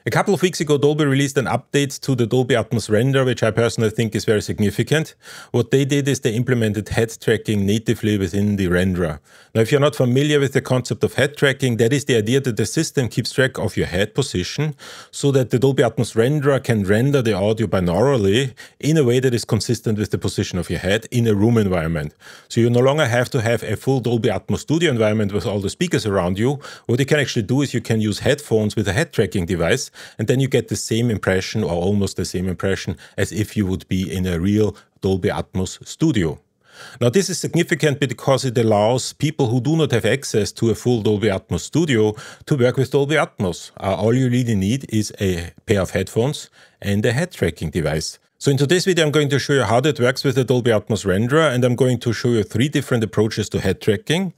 A couple of weeks ago, Dolby released an update to the Dolby Atmos Renderer, which I personally think is very significant. What they did is they implemented head tracking natively within the renderer. Now, if you're not familiar with the concept of head tracking, that is the idea that the system keeps track of your head position so that the Dolby Atmos Renderer can render the audio binaurally in a way that is consistent with the position of your head in a room environment. So you no longer have to have a full Dolby Atmos studio environment with all the speakers around you. What you can actually do is you can use headphones with a head tracking device, and then you get the same impression or almost the same impression as if you would be in a real Dolby Atmos studio. Now, this is significant because it allows people who do not have access to a full Dolby Atmos studio to work with Dolby Atmos. All you really need is a pair of headphones and a head tracking device. So in today's video, I'm going to show you how that works with the Dolby Atmos Renderer, and I'm going to show you 3 different approaches to head tracking.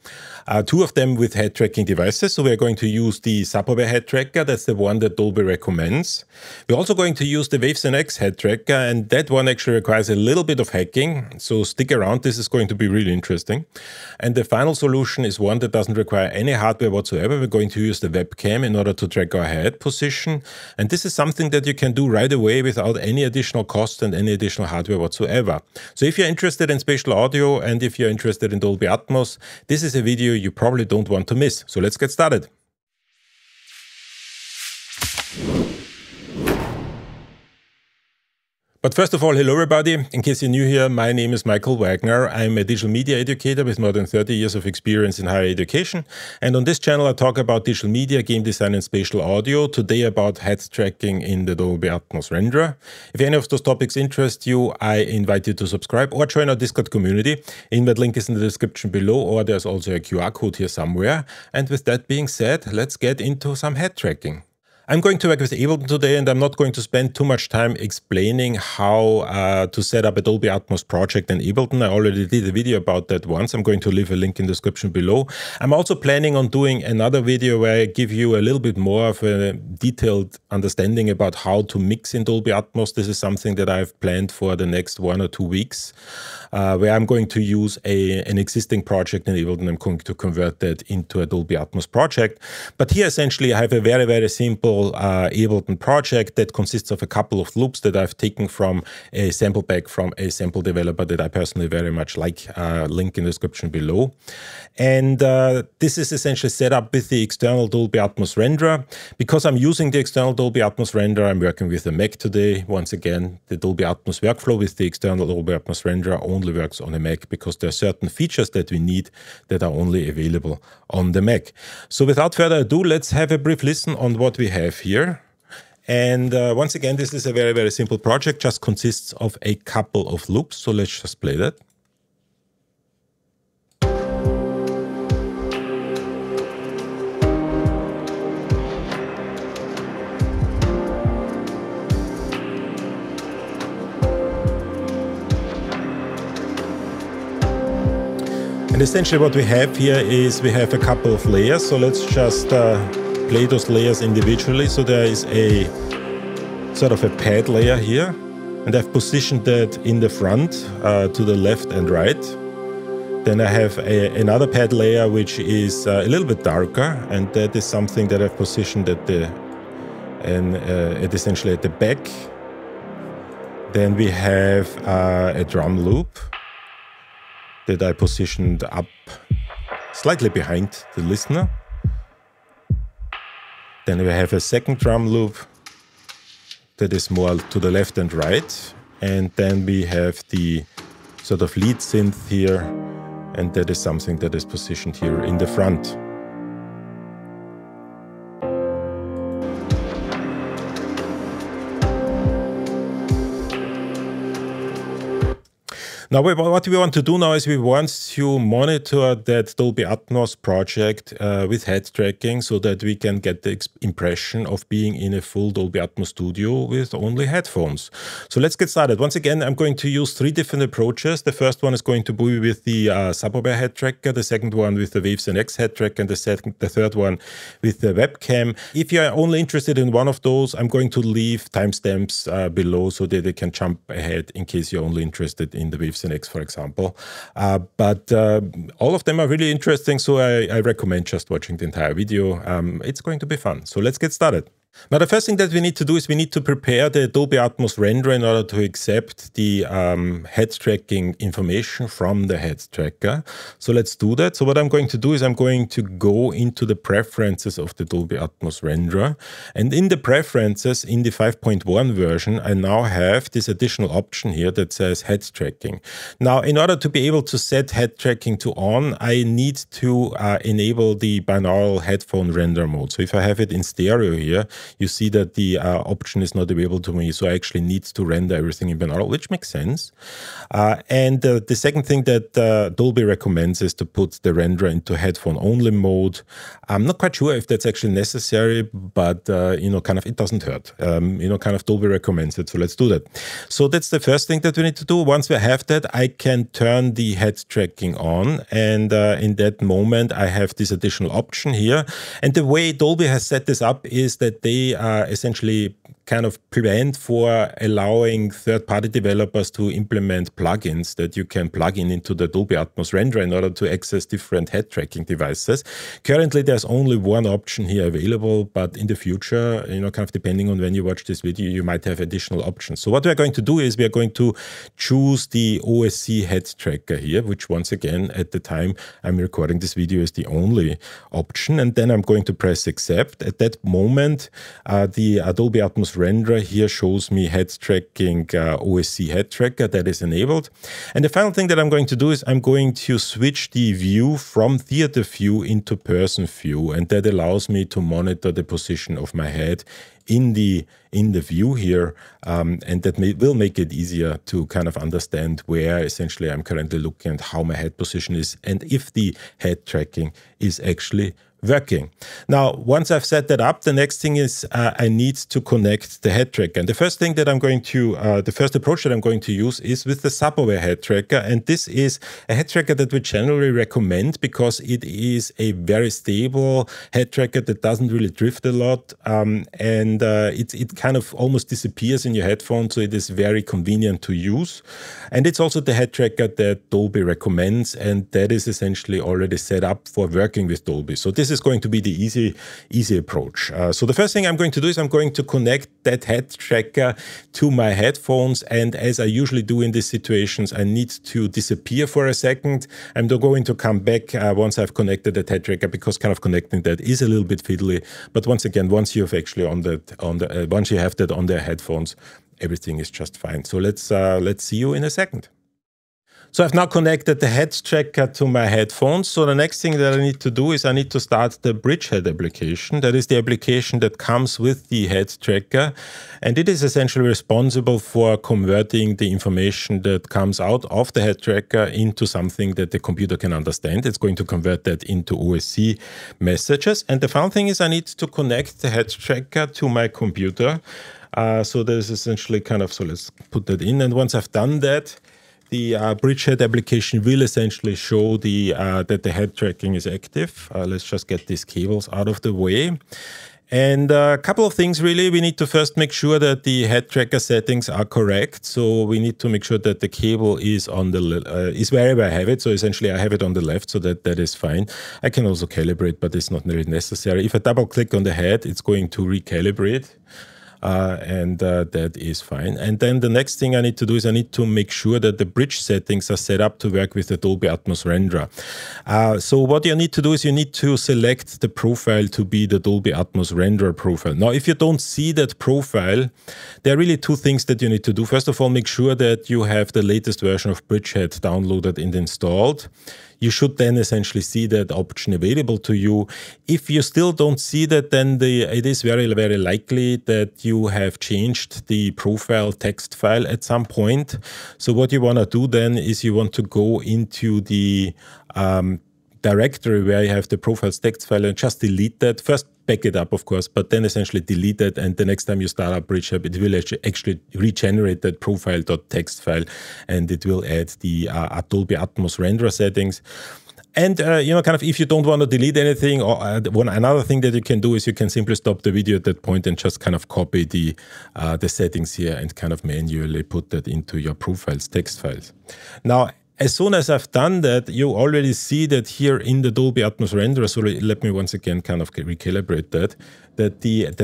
2 of them with head tracking devices. So we're going to use the Supperware head tracker. That's the one that Dolby recommends. We're also going to use the WaveSenX head tracker, and that one actually requires a little bit of hacking. So stick around. This is going to be really interesting. And the final solution is one that doesn't require any hardware whatsoever. We're going to use the webcam in order to track our head position. And this is something that you can do right away without any additional cost and any additional hardware whatsoever. So if you're interested in spatial audio and if you're interested in Dolby Atmos, this is a video you probably don't want to miss. So let's get started. But first of all, hello everybody. In case you're new here, my name is Michael Wagner. I'm a digital media educator with more than 30 years of experience in higher education. And on this channel, I talk about digital media, game design, and spatial audio. Today about head tracking in the Dolby Atmos Renderer. If any of those topics interest you, I invite you to subscribe or join our Discord community. That link is in the description below, or there's also a QR code here somewhere. And with that being said, let's get into some head tracking. I'm going to work with Ableton today, and I'm not going to spend too much time explaining how to set up a Dolby Atmos project in Ableton. I already did a video about that once. I'm going to leave a link in the description below. I'm also planning on doing another video where I give you a little bit more of a detailed understanding about how to mix in Dolby Atmos. This is something that I've planned for the next 1 or 2 weeks, where I'm going to use an existing project in Ableton. I'm going to convert that into a Dolby Atmos project. But here, essentially, I have a very, very simple Ableton project that consists of a couple of loops that I've taken from a sample pack from a sample developer that I personally very much like. Link in the description below. And this is essentially set up with the external Dolby Atmos Renderer. Because I'm using the external Dolby Atmos Renderer, I'm working with a Mac today. Once again, the Dolby Atmos workflow with the external Dolby Atmos Renderer only works on a Mac because there are certain features that we need that are only available on the Mac. So without further ado, let's have a brief listen on what we have here. And once again, this is a very, very simple project, just consists of a couple of loops. So let's just play that. And essentially what we have here is we have a couple of layers. So let's just play those layers individually. So there is a sort of a pad layer here, and I've positioned that in the front to the left and right. Then I have another pad layer which is a little bit darker, and that is something that I've positioned at essentially at the back. Then we have a drum loop that I positioned up slightly behind the listener. Then we have a second drum loop that is more to the left and right. And then we have the sort of lead synth here, and that is something that is positioned here in the front. Now, what we want to do now is we want to monitor that Dolby Atmos project with head tracking so that we can get the impression of being in a full Dolby Atmos studio with only headphones. So let's get started. Once again, I'm going to use 3 different approaches. The first one is going to be with the Supperware head tracker, the second one with the WaveSenX head tracker, and the third one with the webcam. If you're only interested in one of those, I'm going to leave timestamps below so that they can jump ahead in case you're only interested in the WaveSenX, for example. But all of them are really interesting, so I recommend just watching the entire video. It's going to be fun. So let's get started. Now, the first thing that we need to do is we need to prepare the Dolby Atmos Renderer in order to accept the head tracking information from the head tracker. So let's do that. So what I'm going to do is I'm going to go into the preferences of the Dolby Atmos Renderer. And in the preferences, in the 5.1 version, I now have this additional option here that says head tracking. Now, in order to be able to set head tracking to on, I need to enable the binaural headphone render mode. So if I have it in stereo here, you see that the option is not available to me. So I actually need to render everything in binaural, which makes sense. And the second thing that Dolby recommends is to put the renderer into headphone only mode. I'm not quite sure if that's actually necessary, but kind of it doesn't hurt. Kind of Dolby recommends it. So let's do that. So that's the first thing that we need to do. Once we have that, I can turn the head tracking on. And in that moment, I have this additional option here. And the way Dolby has set this up is that they essentially kind of planned for allowing third-party developers to implement plugins that you can plug in into the Dolby Atmos Renderer in order to access different head tracking devices. Currently, there's only one option here available, but in the future, kind of depending on when you watch this video, you might have additional options. So what we're going to do is we're going to choose the OSC head tracker here, which once again, at the time I'm recording this video, is the only option. And then I'm going to press accept. At that moment, the Dolby Atmos Renderer here shows me head tracking OSC head tracker that is enabled. And the final thing that I'm going to do is I'm going to switch the view from theater view into person view, and that allows me to monitor the position of my head in the view here, and that will make it easier to kind of understand where essentially I'm currently looking and how my head position is, and if the head tracking is actually working. Now, once I've set that up, the next thing is I need to connect the head tracker. And the first thing that I'm going to, the first approach that I'm going to use is with the Supperware head tracker. And this is a head tracker that we generally recommend because it is a very stable head tracker that doesn't really drift a lot. It kind of almost disappears in your headphones, so it is very convenient to use. And it's also the head tracker that Dolby recommends, and that is essentially already set up for working with Dolby. So this is going to be the easy approach. So the first thing I'm going to do is I'm going to connect that head tracker to my headphones. And as I usually do in these situations, I need to disappear for a second. I'm going to come back once I've connected that head tracker, because kind of connecting that is a little bit fiddly. But once again, once you've actually once you have that on the headphones, everything is just fine. So let's see you in a second. So I've now connected the head tracker to my headphones. So the next thing that I need to do is I need to start the Bridgehead application. That is the application that comes with the head tracker. And it is essentially responsible for converting the information that comes out of the head tracker into something that the computer can understand. It's going to convert that into OSC messages. And the final thing is I need to connect the head tracker to my computer. So there's essentially so let's put that in. And once I've done that, the Bridgehead application will essentially show that the head tracking is active. Let's just get these cables out of the way. And a couple of things really. We need to first make sure that the head tracker settings are correct. So we need to make sure that the cable is on is wherever I have it. So essentially I have it on the left, so that is fine. I can also calibrate, but it's not really necessary. If I double click on the head, it's going to recalibrate. That is fine. And then the next thing I need to do is I need to make sure that the bridge settings are set up to work with the Dolby Atmos Renderer. So what you need to do is you need to select the profile to be the Dolby Atmos Renderer profile. Now, if you don't see that profile, there are really two things that you need to do. First of all, make sure that you have the latest version of Bridgehead downloaded and installed. You should then essentially see that option available to you. If you still don't see that, then it is very, very likely that you have changed the profile text file at some point. So what you want to do then is you want to go into the directory where you have the profiles text file and just delete that. First, back it up, of course, but then essentially delete it. And the next time you start up Bridgehead, it will actually regenerate that profile.txt file, and it will add the Dolby Atmos renderer settings. And, if you don't want to delete anything, or another thing that you can do is you can simply stop the video at that point and just copy the settings here and manually put that into your profiles text files. Now, as soon as I've done that, you already see that here in the Dolby Atmos Renderer, so let me once again kind of recalibrate that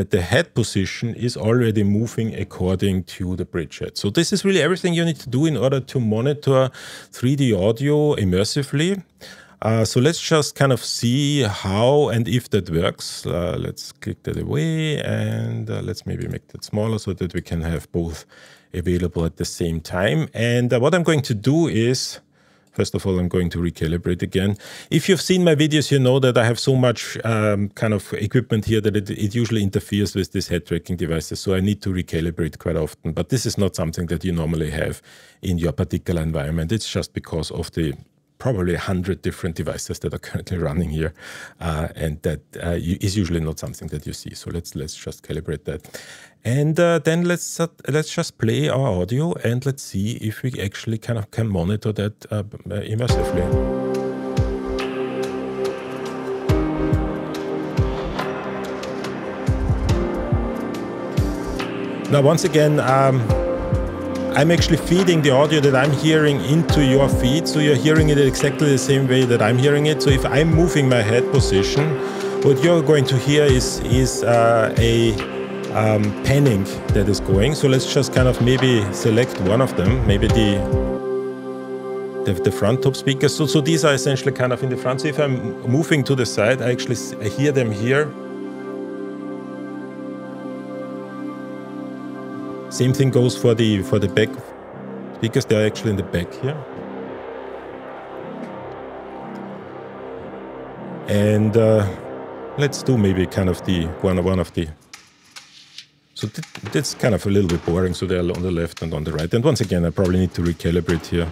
the head position is already moving according to the bridgehead. So this is really everything you need to do in order to monitor 3D audio immersively. So let's just kind of see how and if that works. Let's click that away, and let's maybe make that smaller so that we can have both available at the same time. And what I'm going to do is, first of all, I'm going to recalibrate again. If you've seen my videos, you know that I have so much kind of equipment here that it usually interferes with these head tracking devices. So I need to recalibrate quite often. But this is not something that you normally have in your particular environment. It's just because of the probably 100 different devices that are currently running here, and that is usually not something that you see. So let's just calibrate that, and then let's just play our audio and let's see if we actually kind of can monitor that immersively. Now, once again, I'm actually feeding the audio that I'm hearing into your feed, so you're hearing it exactly the same way that I'm hearing it. So if I'm moving my head position, what you're going to hear is a panning that is going. So let's just kind of maybe select one of them, maybe the front top speakers. So these are essentially kind of in the front. So if I'm moving to the side, I hear them here. Same thing goes for the back speakers. They're actually in the back here. And let's do maybe kind of the one of the. So that's kind of a little bit boring. So they're on the left and on the right. And once again, I probably need to recalibrate here.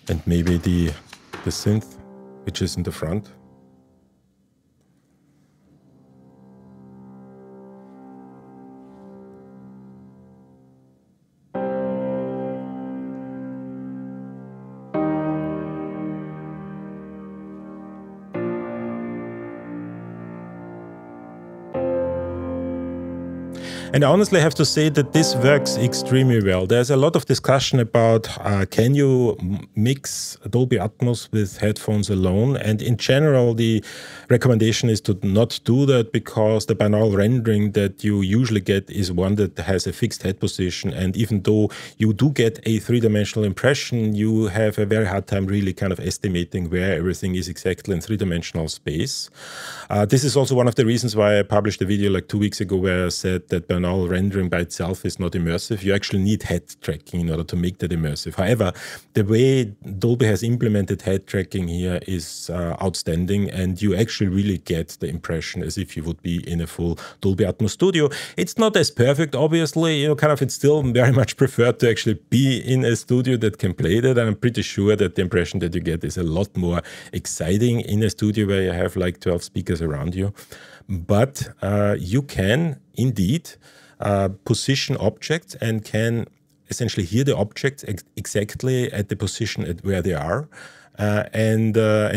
And maybe the synth, which is in the front. And I honestly have to say that this works extremely well. There's a lot of discussion about can you mix Dolby Atmos with headphones alone? And in general, the recommendation is to not do that because the binaural rendering that you usually get is one that has a fixed head position. And even though you do get a three-dimensional impression, you have a very hard time really kind of estimating where everything is exactly in three-dimensional space. This is also one of the reasons why I published a video like 2 weeks ago where I said that binaural rendering by itself is not immersive. You actually need head tracking in order to make that immersive. However, the way Dolby has implemented head tracking here is outstanding, and you actually really get the impression as if you would be in a full Dolby Atmos studio. It's not as perfect, obviously, it's still very much preferred to actually be in a studio that can play that. And I'm pretty sure that the impression that you get is a lot more exciting in a studio where you have like 12 speakers around you. But you can indeed position objects and can essentially hear the objects exactly at the position at where they are. And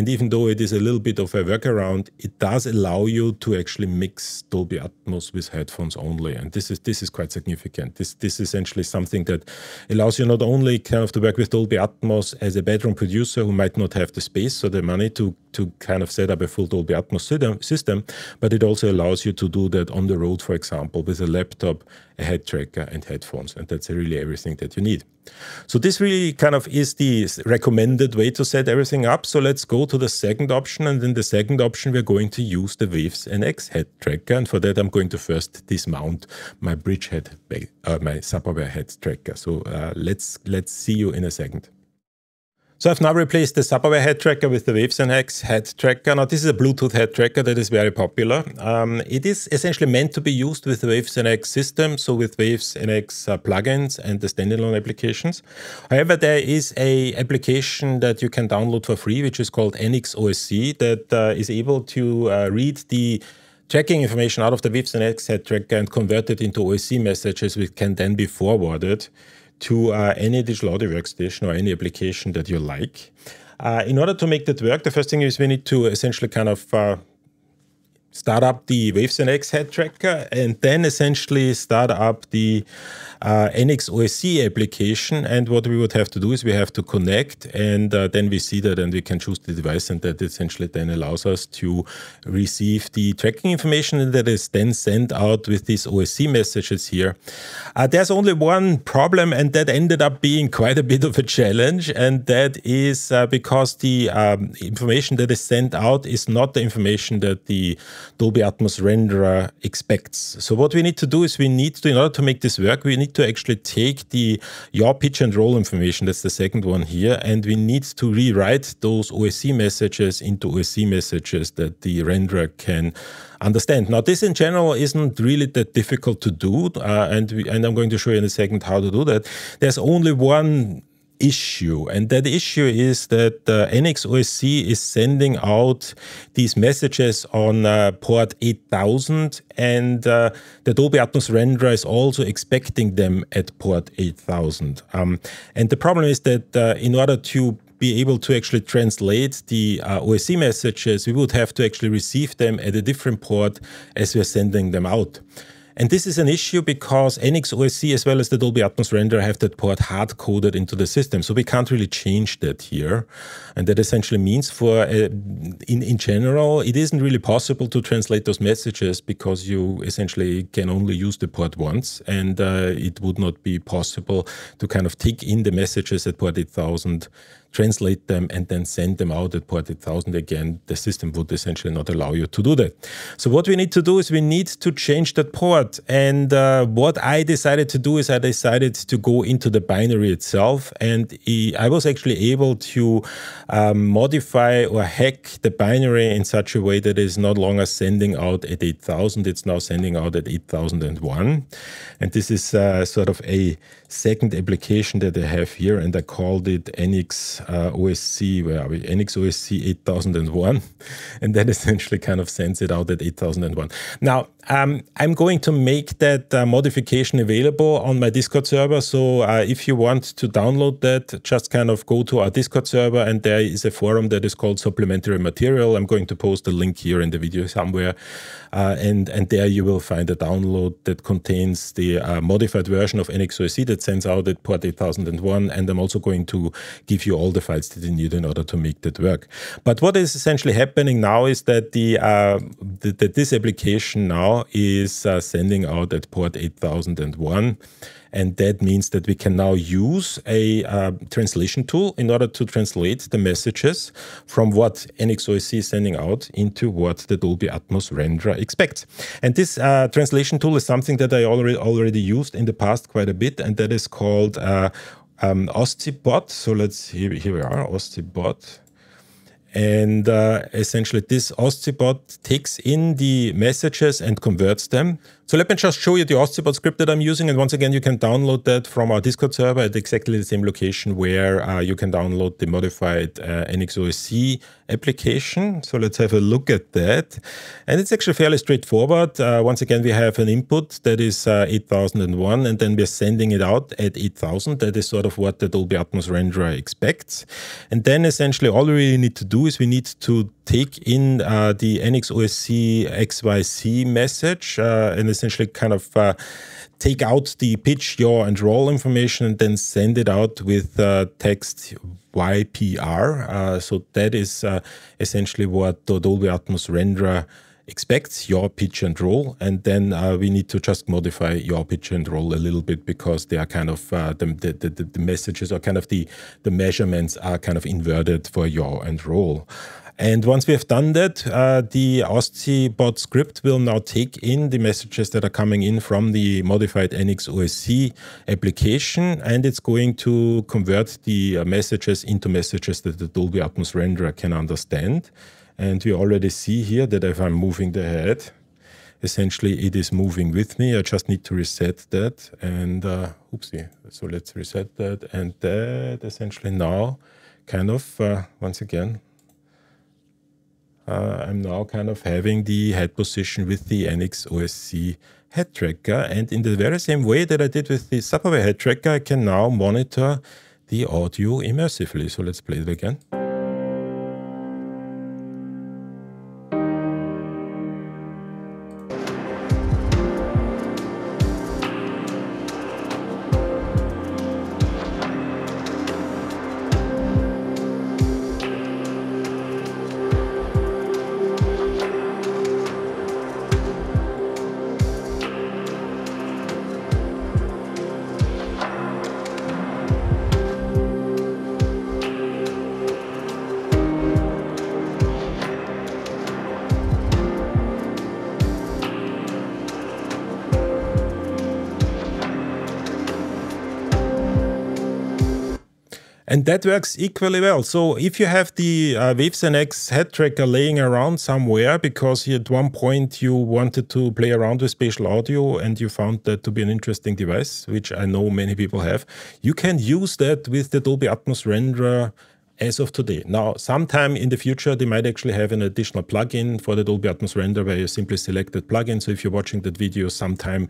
even though it is a little bit of a workaround, it does allow you to actually mix Dolby Atmos with headphones only. And this is quite significant. This is essentially something that allows you not only kind of to work with Dolby Atmos as a bedroom producer who might not have the space or the money to kind of set up a full Dolby Atmos system, but it also allows you to do that on the road, for example, with a laptop, a head tracker and headphones. And that's really everything that you need. So this really kind of is the recommended way to set everything up. So let's go to the second option. And in the second option, we're going to use the Waves NX head tracker. And for that, I'm going to first dismount my bridgehead, my Supperware head tracker. So let's see you in a second. So I've now replaced the Supperware head tracker with the Waves NX head tracker. Now this is a Bluetooth head tracker that is very popular. It is essentially meant to be used with the Waves NX system, so with Waves NX plugins and the standalone applications. However, there is an application that you can download for free, which is called NX OSC, that is able to read the tracking information out of the Waves NX head tracker and convert it into OSC messages, which can then be forwarded to any digital audio workstation or any application that you like. In order to make that work, the first thing is we need to essentially kind of start up the FacePoseHeadTracker and then essentially start up the NX OSC application. And what we would have to do is we have to connect, and then we see that and we can choose the device, and that essentially then allows us to receive the tracking information that is then sent out with these OSC messages here. There's only one problem, and that ended up being quite a bit of a challenge, and that is because the information that is sent out is not the information that the Dolby Atmos Renderer expects. So what we need to do is we need to, in order to make this work, we need to actually take the yaw, pitch and roll information, that's the second one here, and we need to rewrite those OSC messages into OSC messages that the renderer can understand. Now, this in general isn't really that difficult to do, and I'm going to show you in a second how to do that. There's only one issue, and that issue is that NX OSC is sending out these messages on port 8000, and the Dolby Atmos Renderer is also expecting them at port 8000. And the problem is that in order to be able to actually translate the OSC messages, we would have to actually receive them at a different port as we're sending them out. And this is an issue because NX OSC as well as the Dolby Atmos Renderer have that port hard-coded into the system. So we can't really change that here. And that essentially means for, in general, it isn't really possible to translate those messages because you essentially can only use the port once. And it would not be possible to kind of take in the messages at port 8000, translate them, and then send them out at port 8000 again. The system would essentially not allow you to do that. So what we need to do is we need to change that port. And what I decided to do is I decided to go into the binary itself. And I was actually able to modify or hack the binary in such a way that it is no longer sending out at 8000. It's now sending out at 8001. And this is sort of a second application that I have here, and I called it NX OSC, where are we? NX OSC 8001, and that essentially kind of sends it out at 8001. Now, I'm going to make that modification available on my Discord server, so if you want to download that, just kind of go to our Discord server, and there is a forum that is called Supplementary Material. I'm going to post a link here in the video somewhere, and there you will find a download that contains the modified version of NX OSC that sends out at port 8001, and I'm also going to give you all the files that you need in order to make that work. But what is essentially happening now is that this application now is sending out at port 8001, and that means that we can now use a translation tool in order to translate the messages from what NX OSC is sending out into what the Dolby Atmos Renderer expects. And this translation tool is something that I already used in the past quite a bit, and that is called OSCBot. So here we are, OSCBot. And essentially this OSCBot takes in the messages and converts them. So let me just show you the OSCBot script that I'm using. And once again, you can download that from our Discord server at exactly the same location where you can download the modified NX OSC application. So let's have a look at that. And it's actually fairly straightforward. Once again, we have an input that is 8001, and then we're sending it out at 8000. That is sort of what the Dolby Atmos Renderer expects. And then essentially all we really need to do is we need to take in the NX OSC XYZ message and essentially kind of take out the pitch, yaw, and roll information and then send it out with text YPR. So that is essentially what the Dolby Atmos Renderer expects, yaw, pitch, and roll. And then we need to just modify yaw, pitch, and roll a little bit because they are kind of, the messages or kind of the measurements are kind of inverted for yaw and roll. And once we have done that, the OSCBot script will now take in the messages that are coming in from the modified NX OSC application, and it's going to convert the messages into messages that the Dolby Atmos Renderer can understand. And we already see here that if I'm moving the head, essentially it is moving with me. I just need to reset that, and oopsie. So let's reset that, and that essentially now kind of, once again, I'm now kind of having the head position with the NX OSC head tracker. And in the very same way that I did with the Supperware head tracker, I can now monitor the audio immersively. So let's play it again. And that works equally well. So if you have the FacePoseHeadTracker head tracker laying around somewhere because at one point you wanted to play around with spatial audio and you found that to be an interesting device, which I know many people have, you can use that with the Dolby Atmos Renderer as of today. Now, sometime in the future, they might actually have an additional plugin for the Dolby Atmos Renderer where you simply select that plugin. So if you're watching that video sometime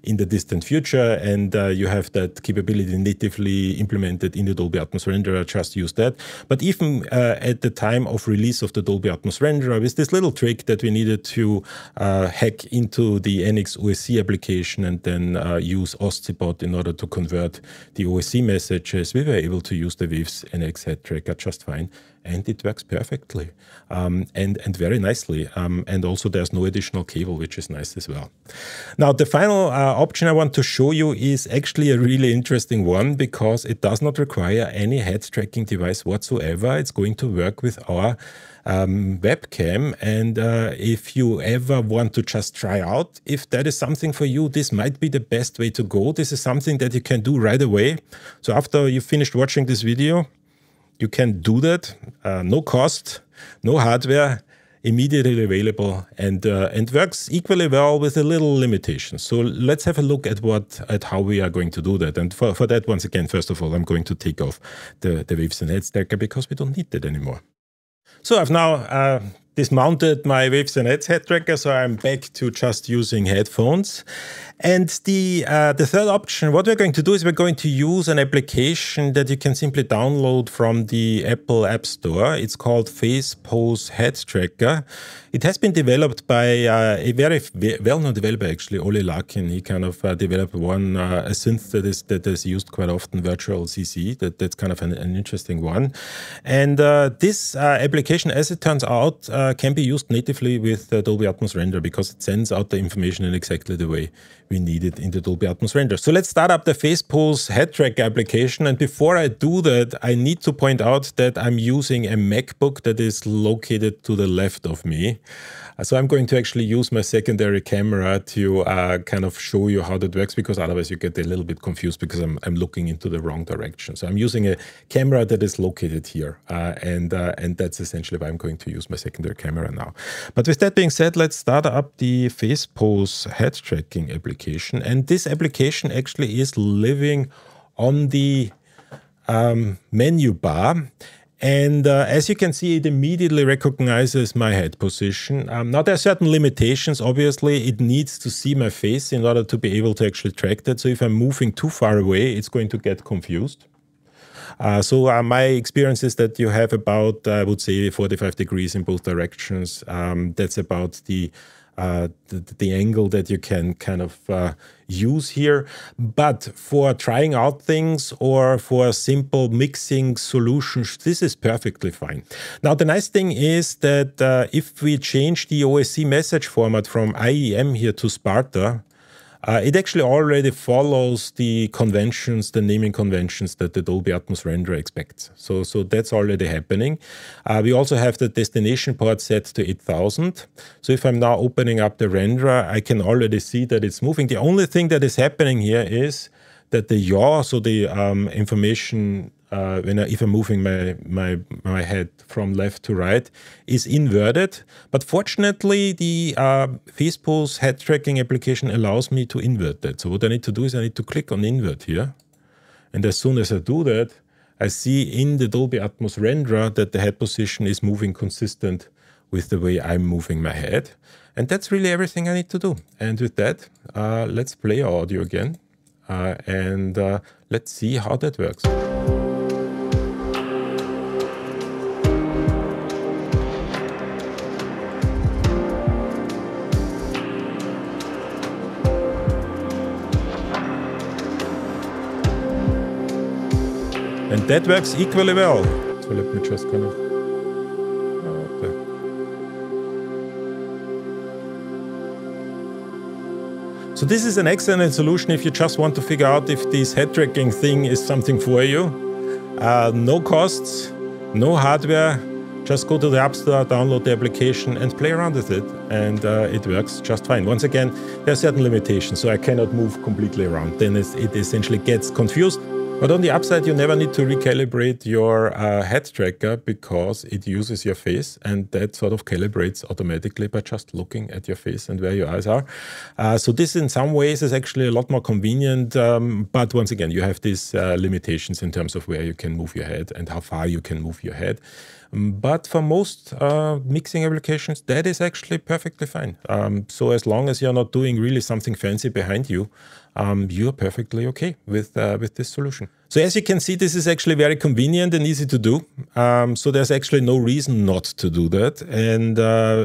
in the distant future and you have that capability natively implemented in the Dolby Atmos Renderer, just use that. But even at the time of release of the Dolby Atmos Renderer, with this little trick that we needed to hack into the NX OSC application and then use OSCBot in order to convert the OSC messages, we were able to use the FacePoseNX head tracker just fine. And it works perfectly and very nicely. And also there's no additional cable, which is nice as well. Now, the final option I want to show you is actually a really interesting one because it does not require any head tracking device whatsoever. It's going to work with our webcam. And if you ever want to just try out if that is something for you, this might be the best way to go. This is something that you can do right away. So after you finished watching this video, you can do that, no cost, no hardware, immediately available, and works equally well with a little limitation. So let's have a look at how we are going to do that. And for that, once again, first of all, I'm going to take off the FacePoseHeadTracker because we don't need that anymore. So I've now dismounted my FacePoseHeadTracker, so I'm back to just using headphones. And the third option, what we're going to do is we're going to use an application that you can simply download from the Apple App Store. It's called FacePoseHeadTracker. It has been developed by a very well-known developer, actually, Oli Larkin. He kind of developed one a synth that is used quite often, Virtual CC. That's kind of an interesting one. And this application, as it turns out, can be used natively with Dolby Atmos Renderer because it sends out the information in exactly the way we need it in the Dolby Atmos Renderer. So let's start up the FacePoseHeadTracker application. And before I do that, I need to point out that I'm using a MacBook that is located to the left of me. So I'm going to actually use my secondary camera to kind of show you how that works, because otherwise you get a little bit confused because I'm looking into the wrong direction. So I'm using a camera that is located here, and that's essentially why I'm going to use my secondary camera now. But with that being said, let's start up the FacePose head tracking application. And this application actually is living on the menu bar. And as you can see, it immediately recognizes my head position. Now, there are certain limitations. Obviously, it needs to see my face in order to be able to actually track that. So if I'm moving too far away, it's going to get confused. So my experience is that you have about, I would say, 45 degrees in both directions. That's about the angle that you can kind of use here. But for trying out things or for simple mixing solutions, this is perfectly fine. Now, the nice thing is that if we change the OSC message format from IEM here to Sparta, it actually already follows the conventions, the naming conventions that the Dolby Atmos Renderer expects. So that's already happening. We also have the destination port set to 8000. So if I'm now opening up the renderer, I can already see that it's moving. The only thing that is happening here is that the yaw, so the information if I'm moving my head from left to right, is inverted. But fortunately, the FacePose head tracking application allows me to invert that. So what I need to do is I need to click on invert here. And as soon as I do that, I see in the Dolby Atmos Renderer that the head position is moving consistent with the way I'm moving my head. And that's really everything I need to do. And with that, let's play our audio again. And let's see how that works. And that works equally well. So let me just kind of... Okay. So this is an excellent solution if you just want to figure out if this head tracking thing is something for you. No costs, no hardware. Just go to the App Store, download the application and play around with it. And it works just fine. Once again, there are certain limitations, so I cannot move completely around. Then it essentially gets confused. But on the upside, you never need to recalibrate your head tracker because it uses your face, and that sort of calibrates automatically by just looking at your face and where your eyes are. So this in some ways is actually a lot more convenient, but once again, you have these limitations in terms of where you can move your head and how far you can move your head. But for most mixing applications, that is actually perfectly fine. So as long as you're not doing really something fancy behind you, you're perfectly okay with this solution. So as you can see, this is actually very convenient and easy to do. So there's actually no reason not to do that. And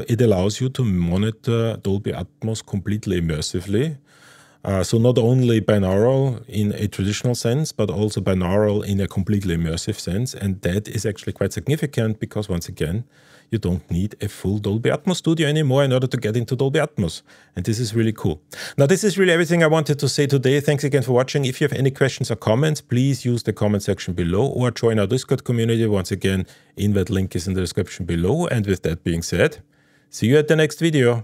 it allows you to monitor Dolby Atmos completely immersively. So not only binaural in a traditional sense, but also binaural in a completely immersive sense. And that is actually quite significant because, once again, you don't need a full Dolby Atmos studio anymore in order to get into Dolby Atmos. And this is really cool. Now, this is really everything I wanted to say today. Thanks again for watching. If you have any questions or comments, please use the comment section below or join our Discord community. Once again, invite link is in the description below. And with that being said, see you at the next video.